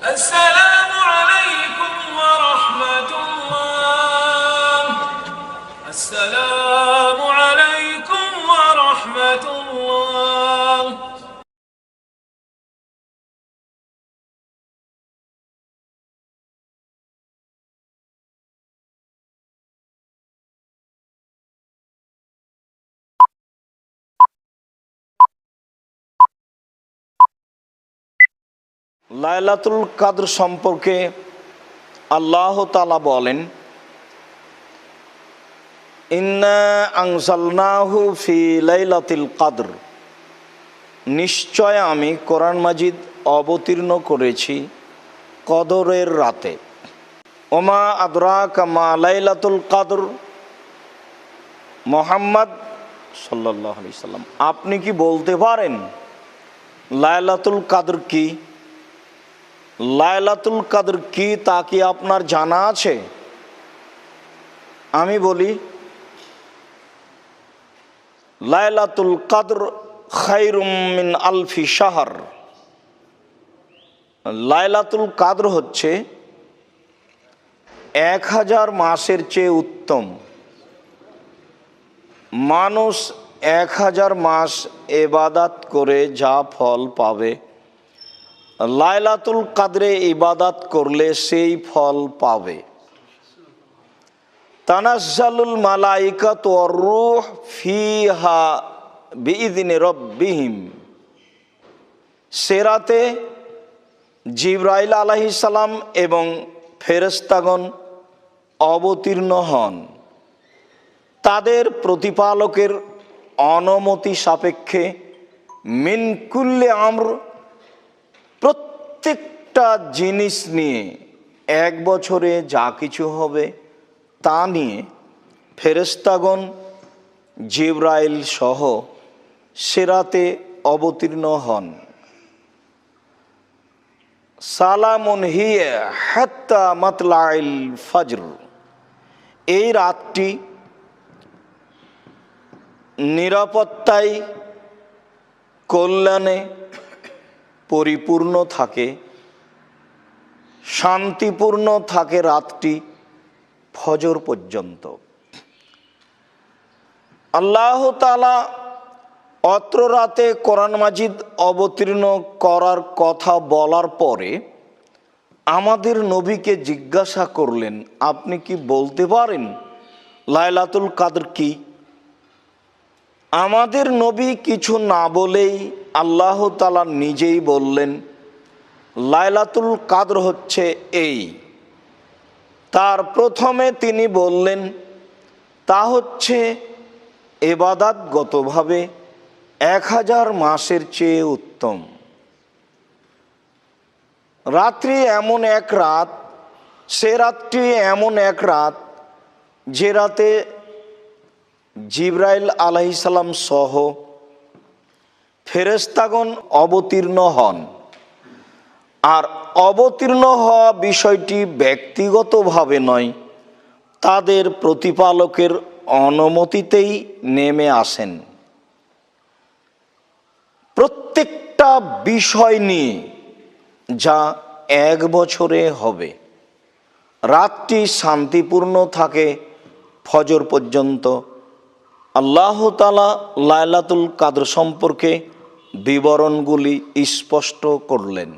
السلام عليكم ورحمة الله. السلام عليكم ورحمة الله. লাইলাতুল কাদর সম্পর্কে আল্লাহ তাআলা বলেন, ইন্না আনজালনাহু ফি লাইলাতিল কাদর, নিশ্চয় আমি কোরআন মাজিদ অবতীর্ণ করেছি কদরের রাতে। ওমা আদরাকা মা লাইলাতুল কাদর, মুহাম্মদ সাল্লাল্লাহু আলাইহি সাল্লাম আপনি কি বলতে পারেন লাইলাতুল কাদর কি? লাইলাতুল কাদর কি তা কি আপনার জানা আছে? আমি বলি, লাইলাতুল কাদর খায়রুম মিন আলফি শাহর। লাইলাতুল কাদর হচ্ছে 1000 মাসের চেয়ে উত্তম। মানুষ 1000 মাস ইবাদত করে যা ফল পাবে, লাইলাতুল কাদরে ইবাদত করলে সেই ফল পাবে। তানাজ্জালুল মালাইকাতু ওয়ার রূহ ফিহা বিইذনি রাব্বিহিম। সে রাতে জিবরাইল আলাইহিস সালাম এবং ফেরেশতাগণ অবতীর্ণ হন তাদের প্রতিপালকের অনুমতি সাপেক্ষে। মিন কুল্লি আমর, প্রত্যেকটা জিনিস নিয়ে, 1 বছরে যা কিছু হবে তা নিয়ে ফেরেশতাগণ জিবরাইল সহ সে রাতে অবতীর্ণ হন। সালামুন হিয়া হাত্তা মাতলাইল ফজর। এই রাতটি নিরাপত্তায়, কল্যাণে পরিপূর্ণ থাকে, শান্তিপূর্ণ থাকে রাতটি ফজর পর্যন্ত। আল্লাহ তাআলা অত্র রাতে কোরআন মাজিদ অবতীর্ণ করার কথা বলার পরে আমাদের নবীকে জিজ্ঞাসা করলেন, আপনি কি বলতে পারেন লাইলাতুল কাদর কি? আমাদের নবী কিছু না বলেই আল্লাহ তাআলা নিজেই বললেন, লাইলাতুল কাদর হচ্ছে এই। তার প্রথমে তিনি বললেন তা হচ্ছে ইবাদতগতভাবে 1000 মাসের চেয়ে উত্তম। রাত্রি এমন এক রাত, সে রাত্রি এমন এক রাত যে রাতে জিবরাইল আলাইহিস সালাম সহ ফেরেশতাগণ অবতীর্ণ হন। আর অবতীর্ণ হওয়া বিষয়টি ব্যক্তিগতভাবে নয়, তাদের প্রতিপালকের অনুমতিতেই নেমে আসেন। প্রত্যেকটা বিষয় নিয়ে যা 1 বছরে হবে, রাতটি শান্তিপূর্ণ থাকে ফজর পর্যন্ত। আল্লাহ তাআলা লাইলাতুল কাদর সম্পর্কে বিবরণগুলি স্পষ্ট করলেন।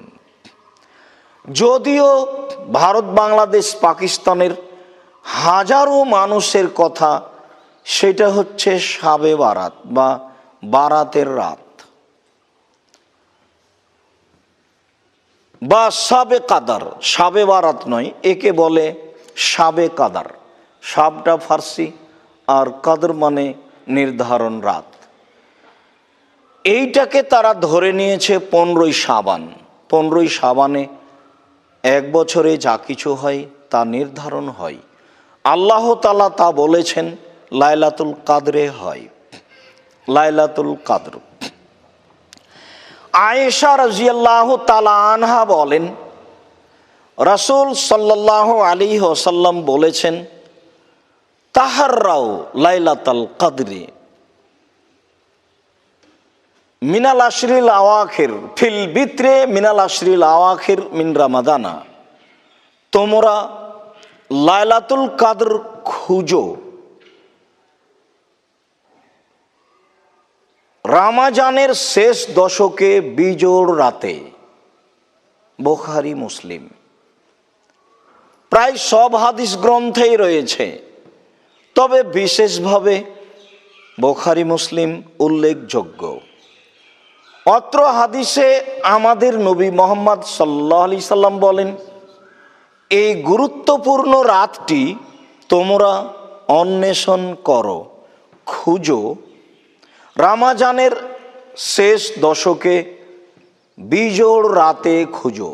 যদিও ভারত, বাংলাদেশ, পাকিস্তানের হাজারো মানুষের কথা, সেটা হচ্ছে শাবে বারাত বা বারাতের রাত বা শাবে কাদার। শাবে বারাত নয়, একে বলে শাবে কাদার। শাবটা ফার্সি আর কাদর মানে নির্ধারণ রাত। এইটাকে তারা ধরে নিয়েছে 15ই শাবান। 15ই শাবানে 1 বছরে যা কিছু হয় তা নির্ধারণ হয়। আল্লাহ তাআলা তা বলেছেন লাইলাতুল কাদরে হয়। লাইলাতুল কাদর। আয়েশা রাদিয়াল্লাহু তাআলা আনহা বলেন, রাসূল সাল্লাল্লাহু আলাইহি ওয়াসাল্লাম বলেছেন, তাহাররাও লাইলাতুল কাদরে, মিনাল আশরিল আওয়াখির ফিল বিত্রে মিনাল আশরিল আওয়াখির মিন রামাদানা, তোমরা লাইলাতুল কাদর খুঁজো রামাজানের শেষ দশকে বিজোড় রাতে। বুখারী মুসলিম, প্রায় সব হাদিস গ্রন্থেই রয়েছে, তবে বিশেষভাবে বুখারী মুসলিম উল্লেখযোগ্য। অত্র হাদিসে আমাদের নবী মুহাম্মদ সাল্লাল্লাহু আলাইহি সাল্লাম বলেন, এই গুরুত্বপূর্ণ রাতটি তোমরা অন্বেষণ করো, খুঁজো রামাজানের শেষ দশকে বিজোড় রাতে খুঁজো।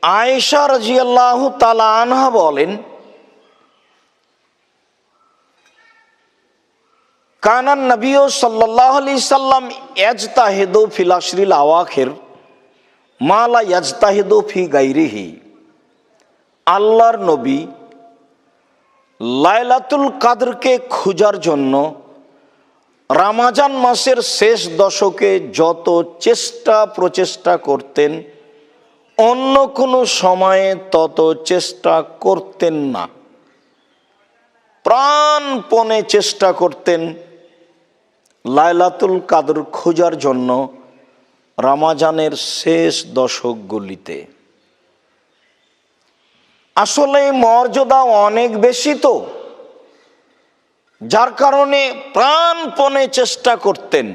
আয়েশা রাদিয়াল্লাহু তাআলা আনহা বলেন, কানান নবী সাল্লাল্লাহু আলাইহি সাল্লাম ইয়াজতাহিদু ফিল আশরিল আওয়াখির মা লা ইয়াজতাহিদু ফি গায়রিহি। আল্লাহর নবী লাইলাতুল কাদরকে খোঁজার জন্য রমজান মাসের শেষ দশকে যত চেষ্টা প্রচেষ্টা করতেন, অন্য কোনো সময়ে তত চেষ্টা করতেন না। প্রাণপণে চেষ্টা করতেন লাইলাতুল কাদর খোঁজার জন্য রমজানের শেষ দশকগুলিতে। আসলে মর্যাদা অনেক বেশি তো, যার কারণে প্রাণপণে চেষ্টা করতেন।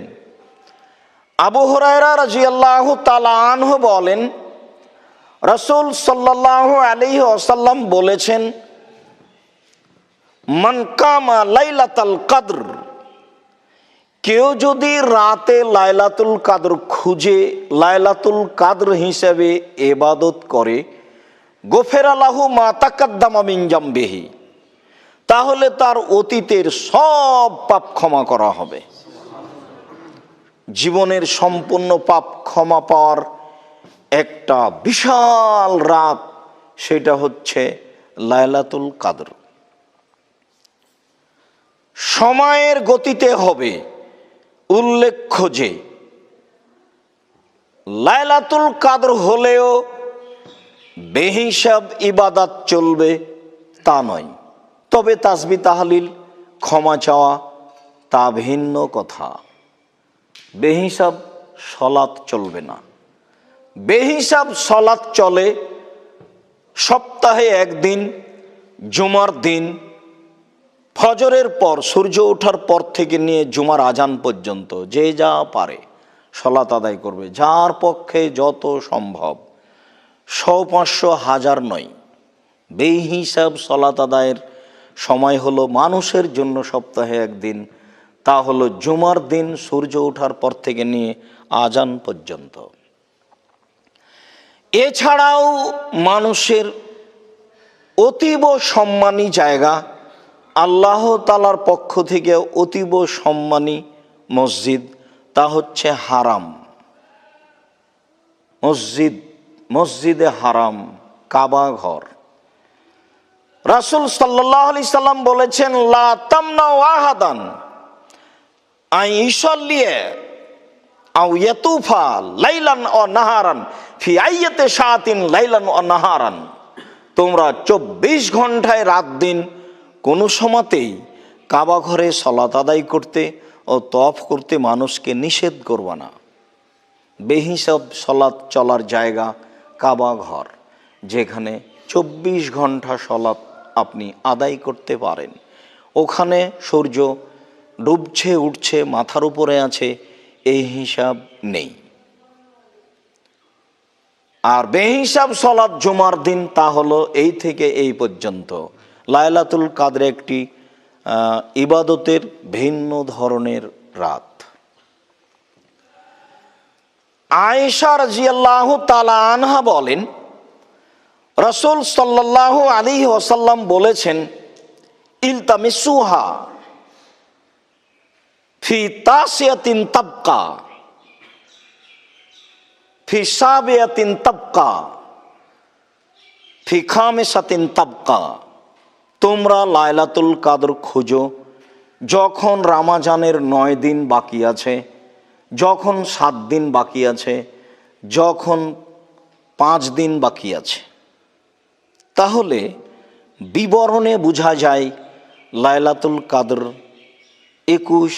আবু হুরায়রা রাদিয়াল্লাহু তাআলা আনহু বলেন, রাসূল সাল্লাল্লাহু আলাইহি ওয়াসাল্লাম বলেছেন, মান কামা লাইলাতুল কদর, কেউ যদি রাতে লাইলাতুল কাদর খুঁজে লাইলাতুল কাদর হিসেবে ইবাদত করে, গফিরা লাহু মা তাকাদ্দামা মিন জামবিহি, তাহলে তার অতীতের সব পাপ ক্ষমা করা হবে। জীবনের সম্পূর্ণ পাপ ক্ষমা পাওয়ার একটা বিশাল রাত, সেটা হচ্ছে লাইলাতুল কাদর। সময়ের গতিতে হবে। উল্লেখ্য যে লাইলাতুল কাদর হলেও বেহিসাব ইবাদত চলবে তা নয়, তবে তাসবিহ তাহলিল ক্ষমা চাওয়া তা ভিন্ন কথা। বেহিসাব সলাৎ চলবে না। বেহিসাব সলাৎ চলে সপ্তাহে একদিন, জুমার দিন ফজরের পর, সূর্য ওঠার পর থেকে নিয়ে জুমার আজান পর্যন্ত যে যা পারে সলাৎ আদায় করবে, যার পক্ষে যত সম্ভব। 100, 500, 1000 নয়। বেহিসাব সলাৎ আদায়ের সময় হলো মানুষের জন্য সপ্তাহে একদিন, তা হলো জুমার দিন সূর্য ওঠার পর থেকে নিয়ে আজান পর্যন্ত। এছাড়াও মানুষের অতীব সম্মানী জায়গা, আল্লাহ তাআলার পক্ষ থেকে অতীব সম্মানী মসজিদ, তা হচ্ছে হারাম মসজিদ, মসজিদে হারাম, কাবা ঘর। রাসূল সাল্লাল্লাহু আলাইহি সাল্লাম বলেছেন, লা তামনাউ আহাদান আন ইউসাল্লি আও ইয়াতুফা লাইলান ওয়া নাহারান ফি আইয়াতি শাআতিন লাইলান ওয়া নাহারান। তোমরা 24 ঘন্টায় রাত দিন কোনো সময়তেই কাবা ঘরে সালাত আদায় করতে ও তওয়াফ করতে মানুষকে নিষেধ করবে না। বেহিসাব সালাত চলার জায়গা কাবা ঘর, যেখানে 24 ঘন্টা সালাত আপনি আদায় করতে পারেন। ওখানে সূর্য ডুবছে উঠছে, মাথার উপরে আছে, এই হিসাব নেই। আর বেহিসাব সালাত জুমার দিন, তা হলো এই থেকে এই পর্যন্ত। লাইলাতুল কাদর একটি ইবাদতের ভিন্ন ধরনের রাত। আয়েশা রাদিয়াল্লাহু তাআলা আনহা বলেন, রাসূল সাল্লাল্লাহু আলাইহি ওয়াসাল্লাম বলেছেন, ইলতামিসুহা ফি তাসিয়াতিন তাবকা ফি সাবিয়াতিন তাবকা ফি খামিসাতিন তাবকা। তোমরা লাইলাতুল কাদর খোঁজো যখন রমজানের 9 দিন বাকি আছে, যখন 7 দিন বাকি আছে, যখন 5 দিন বাকি আছে, তাহলে বিবরণে বোঝা যায় লাইলাতুল কদর 21,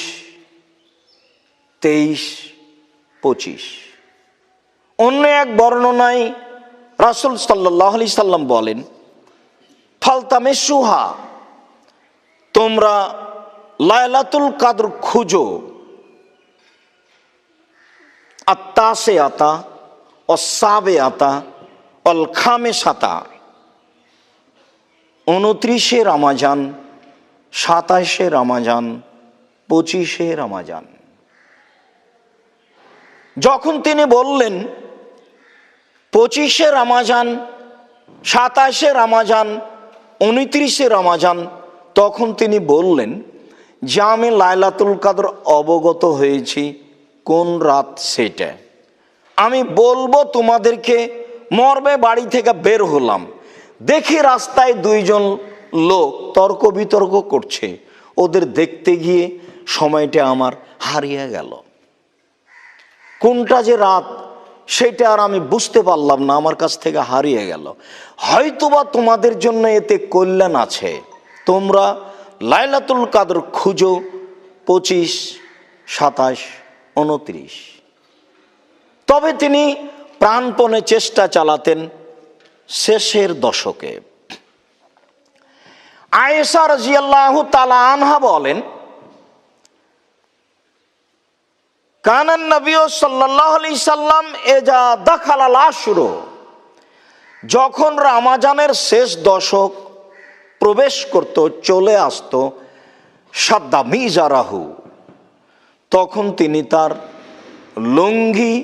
23, 25। অন্য এক বর্ণনায় রাসূল সাল্লাল্লাহু আলাইহি সাল্লাম বলেন, ফালতামিসুহা, তোমরা লাইলাতুল কদর খুঁজো, আত্তাসিআতা ওয়াস-সাবিআতা ওয়াল খামিসাতা, 29 রমজান, 27 রমজান, 25 রমজান। যখন তিনি বললেন 25 রমজান, 27 রমজান, 29 রমজান, তখন তিনি বললেন যে আমি লাইলাতুল কদর অবগত হয়েছি কোন রাত সেটা আমি বলবো তোমাদেরকে। মর্মে বাড়ি থেকে বের হলাম, দেখি রাস্তায় 2 জন লোক তর্ক বিতর্ক করছে। ওদের দেখতে গিয়ে সময়টা আমার হারিয়ে গেল, কোনটা যে রাত সেটা আর আমি বুঝতে পারলাম না, আমার কাছ থেকে হারিয়ে গেল। হয়তোবা তোমাদের জন্য এতে কল্যাণ আছে, তোমরা লাইলাতুল কদর খুঁজো 25, 27, 29। তবে তিনি প্রাণপণে চেষ্টা চালাতেন শেষের দশকে। আয়েশা রাদিয়াল্লাহু তাআলা আনহা বলেন, কানান নবী সাল্লাল্লাহু আলাইহি সাল্লাম ইজা দাখালাল আশরু, যখন রমজানের শেষ দশক প্রবেশ করত, চলে আসতো, সাদ্দা মিজারাহু, তখন তিনি তার লুঙ্গি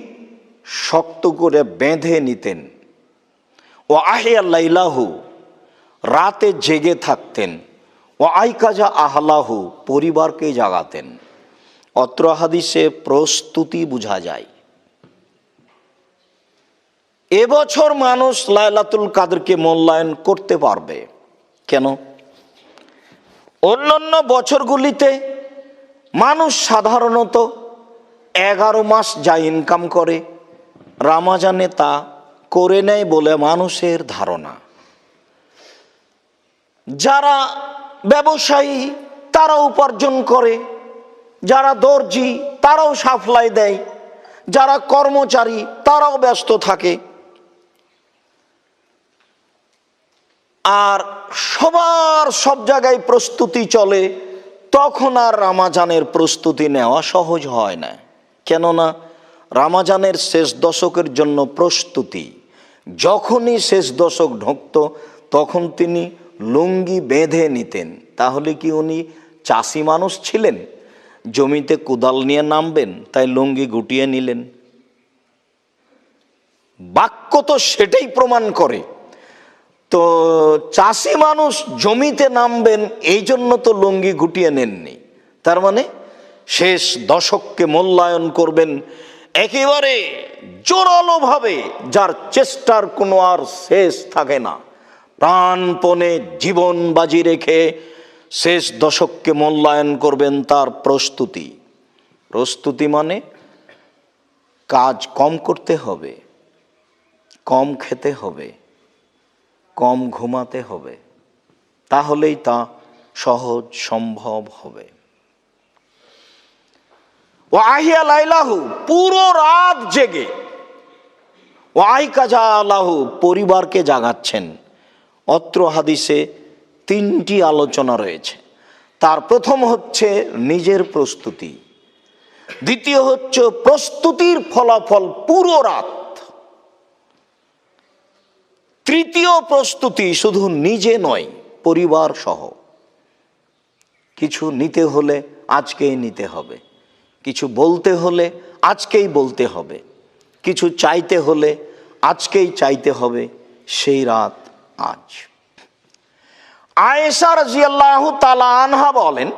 শক্ত করে বেঁধে নিতেন। ও আহিয়া লাইলাহু, রাতে জেগে থাকতেন। ও আইকাজা আহলাহু, পরিবারকে জাগাতেন। অত্র হাদিসে প্রস্তুতি বোঝা যায়। এবছর মানুষ লাইলাতুল কদরকে মূল্যায়ন করতে পারবে কেন? অন্যান্য বছরগুলিতে মানুষ সাধারণত 11 মাস যা ইনকাম করে, রমজানে তা করে নেয় বলে মানুষের ধারণা। যারা ব্যবসায়ী তারা উপার্জন করে, যারা দর্জি তারাও সাপ্লাই দেয়, যারা কর্মচারী তারাও ব্যস্ত থাকে, আর সবার সব জায়গায় প্রস্তুতি চলে। তখন আর রমজানের প্রস্তুতি নেওয়া সহজ হয় না, কেননা রমজানের শেষ দশকের জন্য প্রস্তুতি। যখনই শেষ দশক ঢুকত তখন তিনি লুঙ্গি বেঁধে নিতেন। তাহলে কি উনি চাষি মানুষ ছিলেন? জমিতে কোদাল নিয়ে নামবেন, তাই লুঙ্গি গুটিয়ে নিলেন? বাক্য তো সেটাই প্রমাণ করে। তো চাষি মানুষ জমিতে নামবেন এই জন্য তো লুঙ্গি গুটিয়ে নেননি। তার মানে শেষ দশককে মূল্যায়ন করবেন একেবারে জোরালোভাবে, যার চেষ্টার কোনো আর শেষ থাকে না। প্রাণপণে জীবন বাজি রেখে শেষ দশককে মূল্যায়ন করবেন তার প্রস্তুতি। প্রস্তুতি মানে কাজ কম করতে হবে, কম খেতে হবে, কম ঘুমাতে হবে, তাহলেই তা সহজ সম্ভব হবে। ও আহিয়া লাইলাহু, পুরো রাত জেগে। ও আইকাজা আলাহু, পরিবারকে জাগাচ্ছেন। অত্র হাদিসে 3টি আলোচনা রয়েছে। তার প্রথম হচ্ছে নিজের প্রস্তুতি, দ্বিতীয় হচ্ছে প্রস্তুতির ফলাফল পুরো রাত, তৃতীয় প্রস্তুতি শুধু নিজে নয়, পরিবার সহ। কিছু নিতে হলে আজকেই নিতে হবে, কিছু বলতে হলে আজকেই বলতে হবে, কিছু চাইতে হলে আজকেই চাইতে হবে, সেই রাত আজ। আয়েশা রাদিয়াল্লাহু তাআলা আনহা বলেন,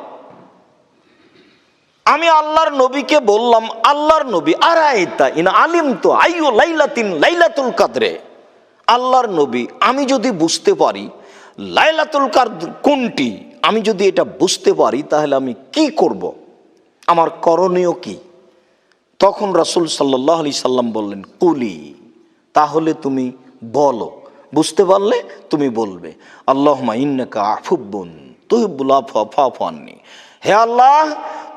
আমি আল্লাহর নবীকে বললাম, আল্লাহর নবী, আরাইতা ইন আলিমতু আইয়ু লাইলাতিন লাইলাতুল কদরে, আল্লাহর নবী, আমি যদি বুঝতে পারি লাইলাতুল কদর কোনটি, আমি যদি এটা বুঝতে পারি তাহলে আমি কি করব, আমার করণীয় কি? তখন রাসূল সাল্লাল্লাহু আলাইহি সাল্লাম বললেন, কুলি, তাহলে তুমি বলো, বুঝতে পারলে তুমি বলবে, আল্লাহুম্মা ইন্নাকা আফুব্বুন তুহিব্বুল আফওয়া ফা'ফু আন্নি। হে আল্লাহ,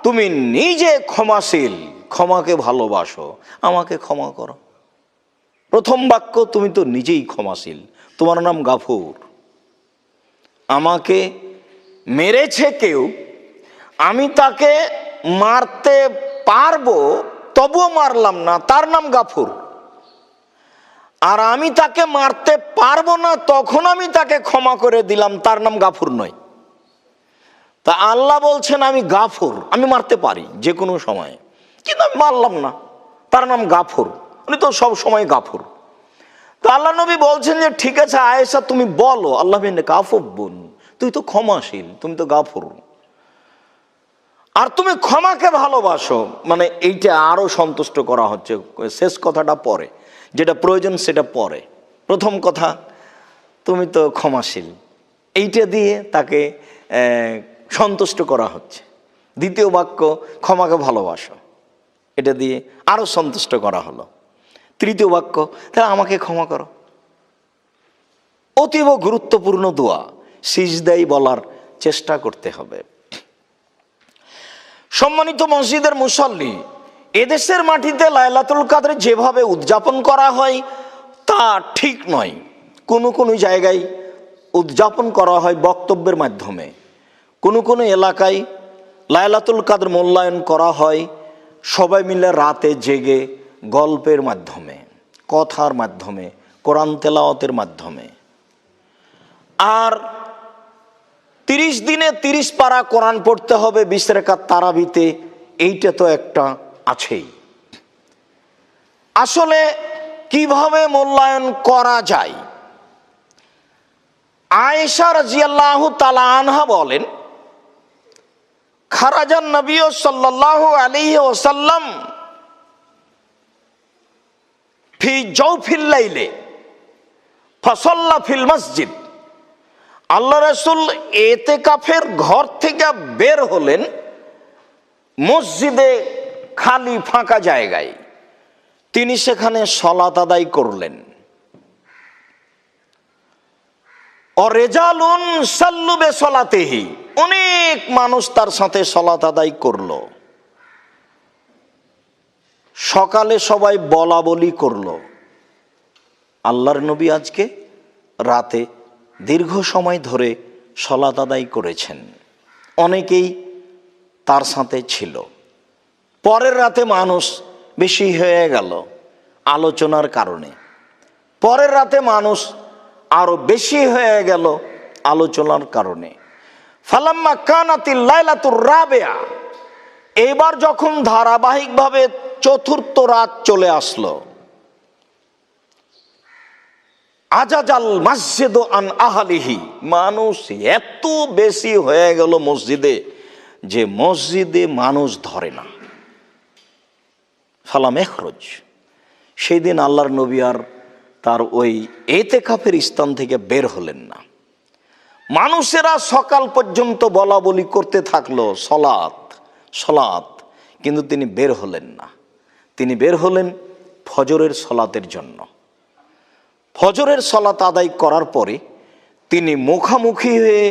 তুমি নিজে ক্ষমাশীল, ক্ষমাকে ভালোবাসো, আমাকে ক্ষমা করো। প্রথম বাক্য, তুমি তো নিজেই ক্ষমাশীল, তোমার নাম গাফুর। আমাকে মেরেছে কেউ, আমি তাকে মারতে পারবো তবুও মারলাম না, তার নাম গাফুর। আর আমি তাকে মারতে পারবো না, তখন আমি তাকে ক্ষমা করে দিলাম, তার নাম গাফুর নয়। তা আল্লাহ বলছেন আমি গাফুর, আমি মারতে পারি যে কোনো সময়, কিন্তু আমি মারলাম না, তার নাম গাফুর, উনি তো সব সময় গাফুর। তো আল্লাহ নবী বলছেন যে ঠিক আছে আয়েশা, তুমি বলো, আল্লাহ আফুব্বুন, তুই তো ক্ষমাশীল, তুমি তো গাফুর, আর তুমি ক্ষমাকে ভালোবাসো। মানে এইটা আরো সন্তুষ্ট করা হচ্ছে, শেষ কথাটা পরে, যেটা প্রয়োজন সেটা পরে। প্রথম কথা, তুমি তো ক্ষমাশীল, এইটা দিয়ে তাকে সন্তুষ্ট করা হচ্ছে। দ্বিতীয় বাক্য, ক্ষমাকে ভালোবাসো, এটা দিয়ে আরো সন্তুষ্ট করা হলো। তৃতীয় বাক্য, তাহলে আমাকে ক্ষমা করো। অতীব গুরুত্বপূর্ণ দোয়া, সিজদাই বলার চেষ্টা করতে হবে। সম্মানিত মসজিদের মুসল্লি, এদেশের মাটিতে লাইলাতুল কদর যেভাবে উদযাপন করা হয় তা ঠিক নয়। কোনো কোনো জায়গায় উদযাপন করা হয় বক্তব্যের মাধ্যমে, কোনো কোনো এলাকায় লাইলাতুল কদর মূল্যায়ন করা হয় সবাই মিলে রাতে জেগে গল্পের মাধ্যমে, কথার মাধ্যমে, কোরআন তেলাওয়াতের মাধ্যমে। আর 30 দিনে 30 পারা কোরআন পড়তে হবে 20 রাকাত তারাবিতে, এইটা তো একটা আছেই। আসলে কিভাবে মূল্যায়ন করা যায়? আয়েশা রাদিয়াল্লাহু তাআলা আনহা বলেন, খারাজান নবী সাল্লাল্লাহু আলাইহি ওয়াসাল্লাম ফি জাওফিল লাইলে ফাসাল্লা ফিল মসজিদ। আল্লাহ রাসূল ইতিকাফের ঘর থেকে বের হলেন মসজিদে, খালি ফাঁকা জায়গায়, তিনি সেখানে সালাত আদায় করলেন। অরেজালুন সাল্লু বিসালাতিহি, অনেক মানুষ তার সাথে সালাত আদায় করলো। সকালে সবাই বলা বলি করলো, আল্লাহর নবী আজকে রাতে দীর্ঘ সময় ধরে সালাত আদায় করেছেন, অনেকেই তার সাথে ছিল। পরের রাতে মানুষ বেশি হয়ে গেল আলোচনার কারণে, পরের রাতে মানুষ আরো বেশি হয়ে গেল আলোচনার কারণে। ফালাম্মা কানাতিল লাইলাতুর রাবিয়া, এবার যখন ধারাবাহিকভাবে চতুর্থ রাত চলে আসলো, আজাজাল মসজিদ আন আহলিহি, মানুষ এত বেশি হয়ে গেল মসজিদে যে মসজিদে মানুষ ধরে না। ফালাম ইখরুজ, সেই দিন আল্লাহর নবী আর তার ওই ইতিকাফের স্থান থেকে বের হলেন না। মানুষেরা সকাল পর্যন্ত বলা বলি করতে থাকলো সলাত সলাত, কিন্তু তিনি বের হলেন না। তিনি বের হলেন ফজরের সলাতের জন্য। ফজরের সলাত আদায় করার পরে তিনি মুখামুখি হয়ে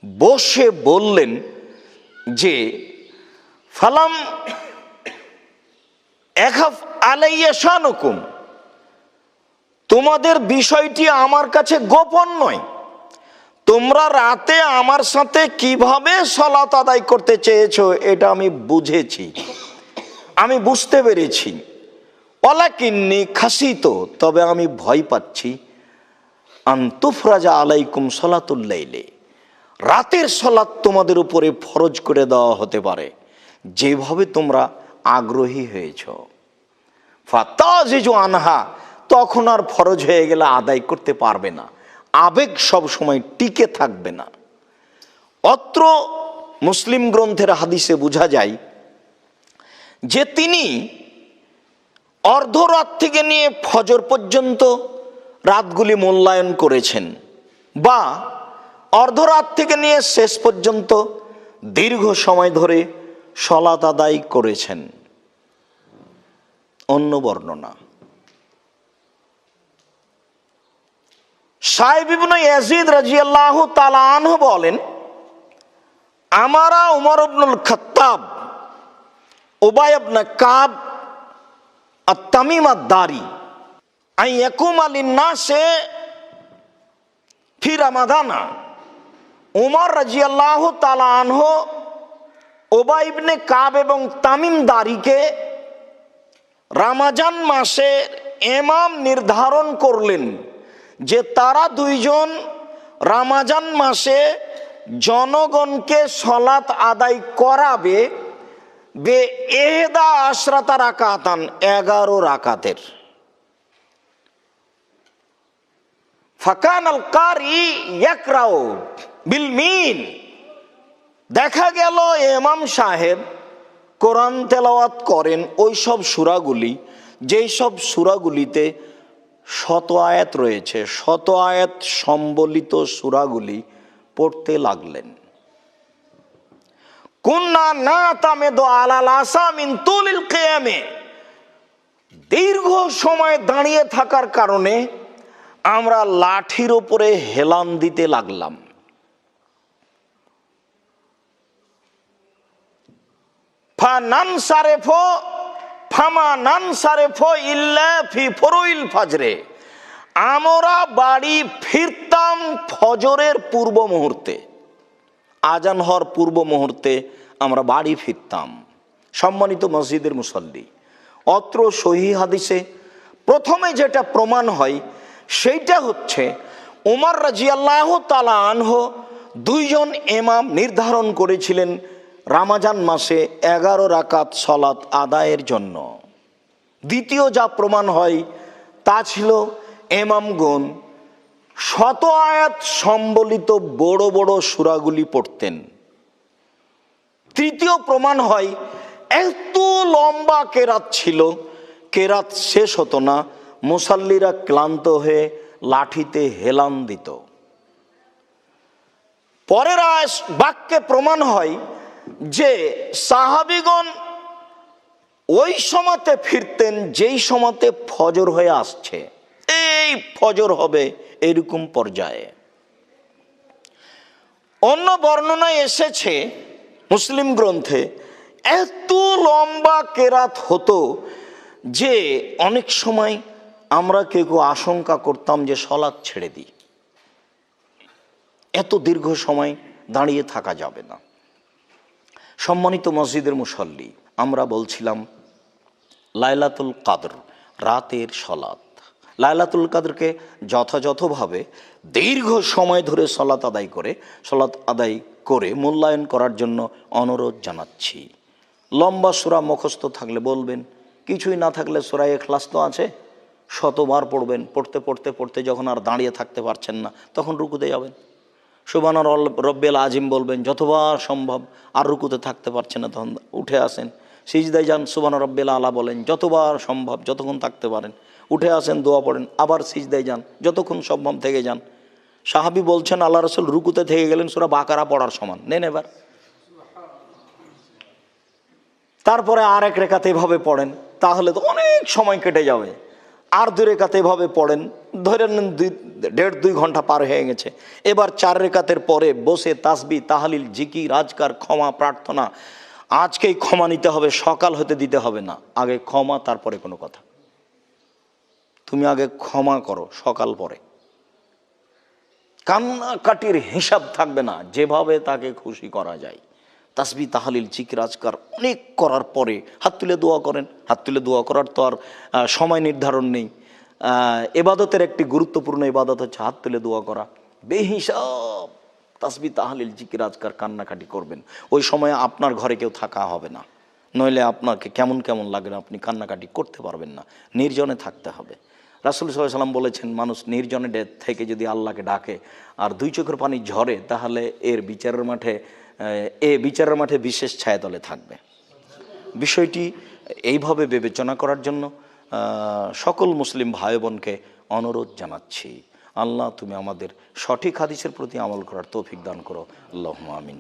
বসে বললেন যে ফালাম এখাফ আলাইয়া শানুকুম, তোমাদের বিষয়টি আমার কাছে গোপন নয়, তোমরা রাতে আমার সাথে কিভাবে সালাত আদায় করতে চেয়েছো এটা আমি বুঝেছি, আমি বুঝতে পেরেছি। ওয়ালাকিন্নী খাসিত, তবে আমি ভয় পাচ্ছি, আন তুফরাজা আলাইকুম সালাতুল লাইলে, রাতের সালাত তোমাদের উপরে ফরজ করে দেওয়া হতে পারে, যেভাবে তোমরা আগ্রহী হয়েছ। ফাতাজিজু আনহা, তখন আর ফরজ হয়ে গেলে আদায় করতে পারবে না, আবেগ সব সময় টিকে থাকবে না। অত্র মুসলিম গ্রন্থের হাদিসে বোঝা যায় যে তিনি অর্ধরাত থেকে নিয়ে ফজর পর্যন্ত রাতগুলি মূল্যায়ন করেছেন, বা অর্ধরাত থেকে নিয়ে শেষ পর্যন্ত দীর্ঘ সময় ধরে সালাত আদায় করেছেন। অন্য বর্ণনা, সাইব ইবনে ইয়াজিদ রাদিয়াল্লাহু তাআলা আনহু বলেন, আমারা উমর ইবনুল খাত্তাব উবাই ইবনে কাব আত-তামিম আদ-দারি আন ইয়াকুমা লিন-নাসে ফি রমাদানা। উমর রাদিয়াল্লাহু তাআলা আনহু উবাই ইবনে কাব এবং তামিম দারিকে রমজান মাসে ইমাম নির্ধারণ করলেন যে তারা দুইজন রমজান মাসে জনগণকে সালাত আদায় করাবে বে এহদা আশরাতা রাকাতান, 11 রাকাতের। ফাকান আল কারি ইয়াকরাউ বিল মিন, দেখা গেল ইমাম সাহেব কোরআন তেলাওয়াত করেন ওই সব সূরাগুলি যেই সব সূরাগুলিতে শত আয়াত রয়েছে, শত আয়াত সম্বলিত সূরাগুলি পড়তে লাগলেন। কুন্না নাতামিদু আলাল আসা মিন তুলিল কিয়ামে, দীর্ঘ সময় দাঁড়িয়ে থাকার কারণে আমরা লাঠির উপরে হেলান দিতে লাগলাম। আমরা বাড়ি ফিরতাম ফজরের পূর্ব মুহূর্তে, আজান হওয়ার পূর্ব মুহূর্তে আমরা বাড়ি ফিরতাম। সম্মানিত মসজিদের মুসল্লি, অত্র সহিহ হাদিসে প্রথমে যেটা প্রমাণ হয় সেইটা হচ্ছে উমর রাদিয়াল্লাহু তাআলা আনহু দুইজন ইমাম নির্ধারণ করেছিলেন রমজান মাসে 11 রাকাত সালাত আদায়ের জন্য। দ্বিতীয় যা প্রমাণ হয় তা ছিল ইমামগণ শত আয়াত সম্বলিত বড় বড় সূরাগুলি পড়তেন। তৃতীয় প্রমাণ হয় এত লম্বা কেরাত ছিল, কেরাত শেষ হতো না, মুসাল্লিরা ক্লান্ত হয়ে লাঠিতে হেলান দিত। পরের বাক্যে প্রমাণ হয় যে সাহাবীগণ ওই সময়তে ফিরতেন যেই সময়তে ফজর হয়ে আসছে, এই ফজর হবে এরকম পর্যায়ে। অন্য বর্ণনায় এসেছে মুসলিম গ্রন্থে এত লম্বা কেরাত হতো যে অনেক সময় আমরা কেউ আশঙ্কা করতাম যে সালাত ছেড়ে দিই, এত দীর্ঘ সময় দাঁড়িয়ে থাকা যাবে না। সম্মানিত মসজিদের মুসল্লি, আমরা বলছিলাম লাইলাতুল কদর, রাতের সালাত। লাইলাতুল কদরকে যথাযথভাবে দীর্ঘ সময় ধরে সালাত আদায় করে মূল্যায়ন করার জন্য অনুরোধ জানাচ্ছি। লম্বা সূরা মুখস্থ থাকলে বলবেন, কিছুই না থাকলে সূরা ইখলাস তো আছে, শতবার পড়বেন। পড়তে পড়তে পড়তে যখন আর দাঁড়িয়ে থাকতে পারছেন না তখন রুকুতে যাবেন, সুবহান রব্বিল আজিম বলবেন যতবার সম্ভব। আর রুকুতে থাকতে পারছেন না তখন উঠে আসেন, সিজদায় যান, সুবহান রব্বিল আলা বলেন যতবার সম্ভব, যতক্ষণ থাকতে পারেন। উঠে আসেন, দোয়া পড়েন, আবার সিজদায় যান, যতক্ষণ সম্ভব থেকে যান। সাহাবী বলছেন আল্লাহ রাসূল রুকুতে থেকে গেলেন সূরা বাকারা পড়ার সমান। নেন এবার, তারপরে আর এক রেখাতে এভাবে পড়েন, তাহলে তো অনেক সময় কেটে যাবে। আর 2 রেখাতে এভাবে পড়েন, ধরে নেন 1.5-2 ঘন্টা পার হয়ে গেছে। এবার 4 রেখাতের পরে বসে তাসবিহ, তাহলিল, জিকির, আজকার, ক্ষমা প্রার্থনা। আজকেই ক্ষমা নিতে হবে, সকাল হতে দিতে হবে না। আগে ক্ষমা, তারপরে কোনো কথা। তুমি আগে ক্ষমা করো, সকাল পরে। কান্নাকাটির হিসাব থাকবে না, যেভাবে তাকে খুশি করা যায়। তাসবিহ, তাহলিল, জিকির, আজকার অনেক করার পরে হাত তুলে দোয়া করেন। হাত তুলে দোয়া করার তো আর সময় নির্ধারণ নেই। ইবাদতের একটি গুরুত্বপূর্ণ ইবাদত হচ্ছে হাত তুলে দোয়া করা। বেহিসাব তাসবিহ, তাহলিল, জিকির, আজকার কান্নাকাটি করবেন। ওই সময় আপনার ঘরে কেউ থাকা হবে না, নইলে আপনাকে কেমন কেমন লাগবে, আপনি কান্নাকাটি করতে পারবেন না। নির্জনে থাকতে হবে। রাসূল সাল্লাল্লাহু আলাইহি ওয়াসাল্লাম বলেছেন, মানুষ নির্জনে থেকে যদি আল্লাহকে ডাকে আর 2 চোখের পানি ঝরে, তাহলে বিচারের মাঠে বিশেষ ছায়াতলে থাকবে। বিষয়টি এইভাবে বিবেচনা করার জন্য সকল মুসলিম ভাই বোনকে অনুরোধ জানাচ্ছি। আল্লাহ তুমি আমাদের সঠিক হাদিসের প্রতি আমল করার তৌফিক দান করো, আল্লাহুম্মা আমিন।